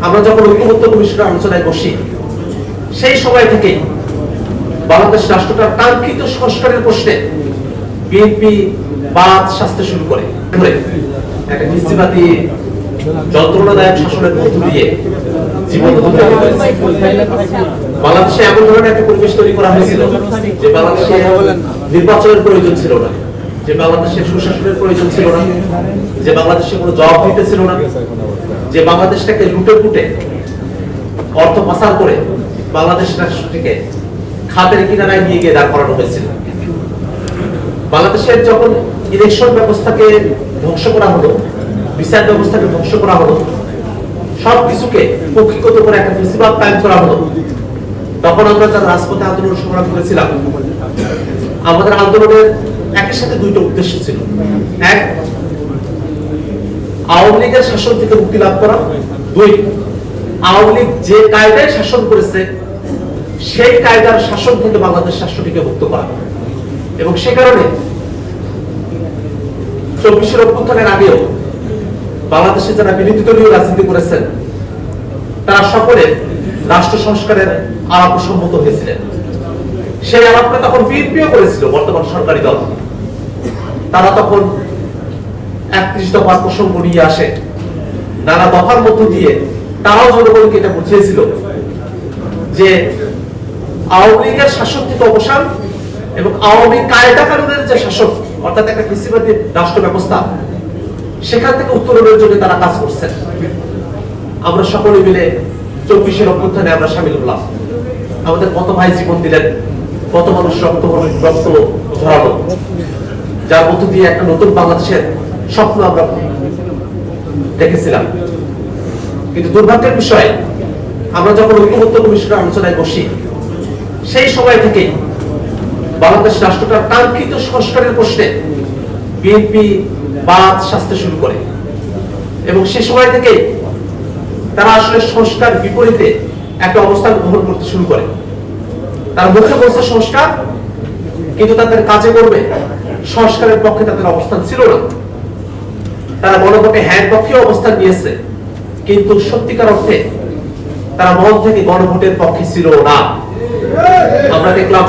আমরা যখন ঐক্যমত্য কমিশনের আলোচনায় বসি সেই সময় থেকেই বাংলাদেশ রাষ্ট্রটার কাঙ্ক্ষিত সংস্কারের প্রশ্নে বিএনপি বাদ সাজতে শুরু করে একটা ফ্যাসিবাদী যন্ত্রণাদায়ক শাসনের মধ্য দিয়ে জীবন বাংলাদেশে এমন ধরনের একটা পরিবেশ তৈরি করা হয়েছিল যে বাংলাদেশে নির্বাচনের প্রয়োজন ছিল না, যে বাংলাদেশের সুশাসনের প্রয়োজন ছিল না, যে বাংলাদেশে কোনো জবাবদিহিতা ছিল না, যে বাংলাদেশটাকে লুটে ফুটে অর্থ পাচার করে বাংলাদেশ রাষ্ট্রটিকে খাতের কিনারায় নিয়ে গিয়ে দাঁড় করানো হয়েছিল। বাংলাদেশের যখন ইলেকশন ব্যবস্থাকে ধ্বংস করা হলো, বিচার ব্যবস্থাকে ধ্বংস করা হলো, সবকিছুকে কক্ষিগত করে একটা ফেসিবাদ কায়েম করা হলো, তখন আমরা যারা রাজপথে আন্দোলন সংগ্রাম করেছিলাম, আমাদের আন্দোলনের একের সাথে দুইটা উদ্দেশ্য ছিল। এক, আওয়ামী লীগের শাসন থেকে মুক্তি লাভ করা। দুই, আওয়ামী লীগ যে কায়দায় শাসন করেছে সেই কায়দার শাসন থেকে বাংলাদেশ রাষ্ট্রটিকে মুক্ত করা। এবং সে কারণে 24 অভ্যুত্থানের আগেও বাংলাদেশে যারা বিরোধী দলীয় রাজনীতি করেছেন তারা সকলে রাষ্ট্র সংস্কারের আলাপ সম্মত হয়েছিলেন। সেই আলাপটা তখন বিএনপিও করেছিল, বর্তমান সরকারি দল। তারা তখন 31 দফার প্রসঙ্গ নিয়ে আসে, নানা দফার মধ্য দিয়ে তারাও জনগণকে এটা বুঝিয়েছিল যে আওয়ামী লীগের শাসন থেকে অবসান এবং আওয়ামী কায়দা কানুনের যে শাসন, অর্থাৎ একটা ফ্যাসিবাদী রাষ্ট্র ব্যবস্থা, সেখান থেকে উত্তরণের জন্য তারা কাজ করছেন। আমরা সকলে মিলে 24 অভ্যুত্থানে আমরা সামিল হলাম। আমাদের কত ভাই জীবন দিলেন, কত মানুষ রক্ত ঝরালো, যার মধ্য দিয়ে একটা নতুন বাংলাদেশের স্বপ্ন আমরা দেখেছিলাম। কিন্তু দুর্ভাগ্যের বিষয়, আমরা যখন ঐক্যমত্য কমিশনের আলোচনায় বসি সেই সময় থেকেই বাংলাদেশ রাষ্ট্রটার কাঙ্ক্ষিত সংস্কারের প্রশ্নে বিএনপি বাদ সাজতে শুরু করে। এবং সে সময় থেকেই তারা আসলে সংস্কার বিপরীতে একটা অবস্থান গ্রহণ করতে শুরু করে। তারা মুখে বলছে সংস্কার, কিন্তু তাদের কাজে করবে সংস্কারের পক্ষে তাদের অবস্থান ছিল না। তারা গণভোটে হ্যাঁ পক্ষে অবস্থান নিয়েছে, কিন্তু সত্যিকার অর্থে তারা মন থেকে গণভোটের পক্ষে ছিল না। আমরা দেখলাম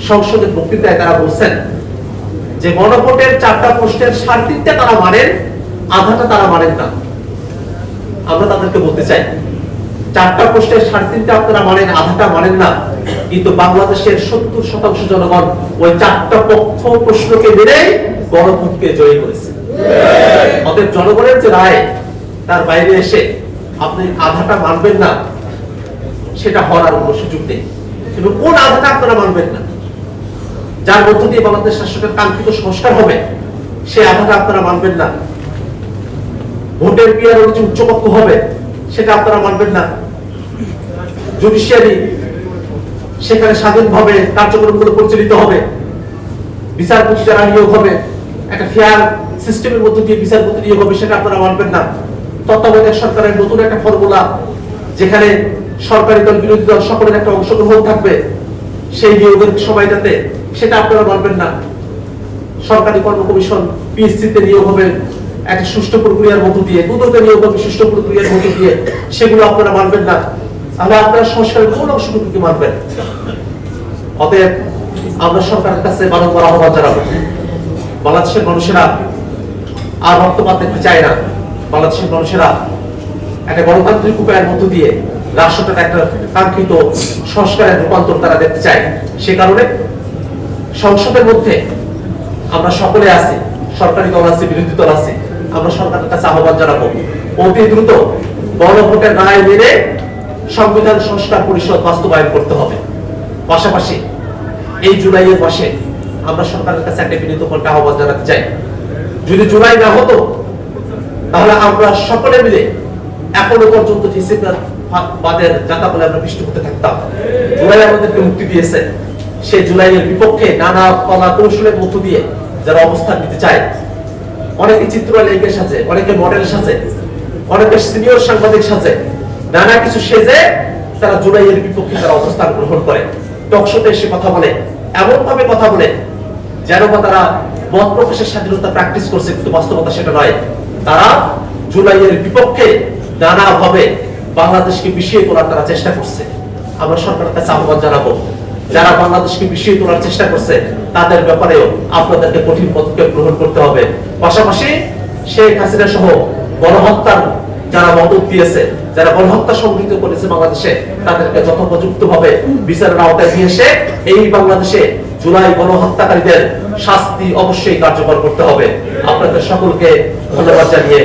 সংসদের বক্তৃতায় তারা বলছেন যে গণভোটের 4টা প্রশ্নের 3.5টা তারা মানেন, আধাটা তারা মানেন না। আমরা তাদেরকে বলতে চাই, 4টা প্রশ্নের 3.5টা আপনারা মানেন, আধাটা মানেন না, কিন্তু বাংলাদেশের 70% জনগণ ওই 4টা পক্ষ প্রশ্নকে মেনে গণভোটকে জয়ী করেছে। অতএব জনগণের যে রায়, তার বাইরে এসে আপনি আধাটা মানবেন না, সেটা হওয়ার কোনো সুযোগ নেই। কিন্তু কোন আধাটা আপনারা মানবেন না, যার মধ্য দিয়ে বাংলাদেশ রাষ্ট্রের কাঙ্ক্ষিত সংস্কার হবে, সেই আধাটা আপনারা মানবেন না। ভোটের পিয়ার যে উচ্চকক্ষ হবে, সেটা আপনারা মানবেন না। জুডিশিয়ারি সেখানে স্বাধীনভাবে কার্যক্রমগুলো পরিচালিত হবে, বিচারপতি যারা নিয়োগ হবে একটা ফেয়ার সিস্টেমের মধ্য দিয়ে বিচারপতি নিয়োগ হবে, সেটা আপনারা মানবেন না। তত্ত্বাবধায়ক সরকারের নতুন একটা ফর্মুলা, যেখানে সরকারি দল বিরোধী দল সকলের একটা অংশগ্রহণ থাকবে সেই নিয়োগের সময়টাতে, সেটা আপনারা মানবেন না। সরকারি কর্ম কমিশন পিএসসিতে নিয়োগ হবে একটা সুষ্ঠু প্রক্রিয়ার মধ্য দিয়ে, দুদকে নিয়োগ হবে সুষ্ঠু প্রক্রিয়ার মধ্য দিয়ে, সেগুলো আপনারা মানবেন না। তাহলে আপনারা সংস্কারের কোন অংশটুকুকে মানবেন? অতএব আমরা সরকারের কাছে বারংবার আহ্বান জানাবো, বাংলাদেশের মানুষেরা আর রক্তপাত দেখতে চায় না। বাংলাদেশের মানুষেরা একটা গণতান্ত্রিক উপায়ের মধ্য দিয়ে রাষ্ট্রটার একটা কাঙ্ক্ষিত সংস্কারের রূপান্তর তারা দেখতে চায়। সে কারণে সংসদের মধ্যে আমরা সকলে আছি, সরকারি দল আছে, বিরোধী দল আছে, আমরা সরকারের কাছে আহ্বান জানাবো অতি দ্রুত গণভোটের রায় মেনে সংবিধান সংস্কার পরিষদ বাস্তবায়ন করতে হবে। পাশাপাশি এই জুলাইয়ের মাসে আমরা সরকারের কাছে একটা বিনীত কণ্ঠে আহ্বান জানাতে চাই, যদি জুলাই না হতো তাহলে আমরা সকলে মিলে এখনো পর্যন্ত ফ্যাসিবাদের যাতা বলে আমরা পিষ্ট হতে থাকতাম। জুলাই আমাদেরকে মুক্তি দিয়েছে, সেই জুলাইয়ের বিপক্ষে নানা কলা কৌশলের মধ্য দিয়ে যারা অবস্থান নিতে চায়, অনেকে চিত্রনায়িকের সাথে, অনেকে মডেল সাথে, অনেকে সিনিয়র সাংবাদিক সাথে, নানা কিছু সেজে তারা জুলাইয়ের বিপক্ষে তারা অবস্থান গ্রহণ করে, টকশোতে এসে কথা বলে, এমন ভাবে কথা বলে যেন বা তারা মত প্রকাশের স্বাধীনতা প্র্যাকটিস করছে, কিন্তু বাস্তবতা সেটা নয়। তারা জুলাইয়ের বিপক্ষে নানাভাবে বাংলাদেশকে বিষিয়ে তোলার তারা চেষ্টা করছে। আমরা সরকারের কাছে আহ্বান জানাবো, যারা বাংলাদেশকে বিষিয়ে তোলার চেষ্টা করছে তাদের ব্যাপারেও আপনাদেরকে কঠিন পদক্ষেপ গ্রহণ করতে হবে। পাশাপাশি শেখ হাসিনা সহ গণহত্যার যারা মদত দিয়েছে, যারা গণহত্যা সংঘটিত করেছে বাংলাদেশে, তাদেরকে যথোপযুক্তভাবে বিচারের আওতায় নিয়ে এসে এই বাংলাদেশে জুলাই গণহত্যাকারীদের শাস্তি অবশ্যই কার্যকর করতে হবে। আপনাদের সকলকে ধন্যবাদ জানিয়ে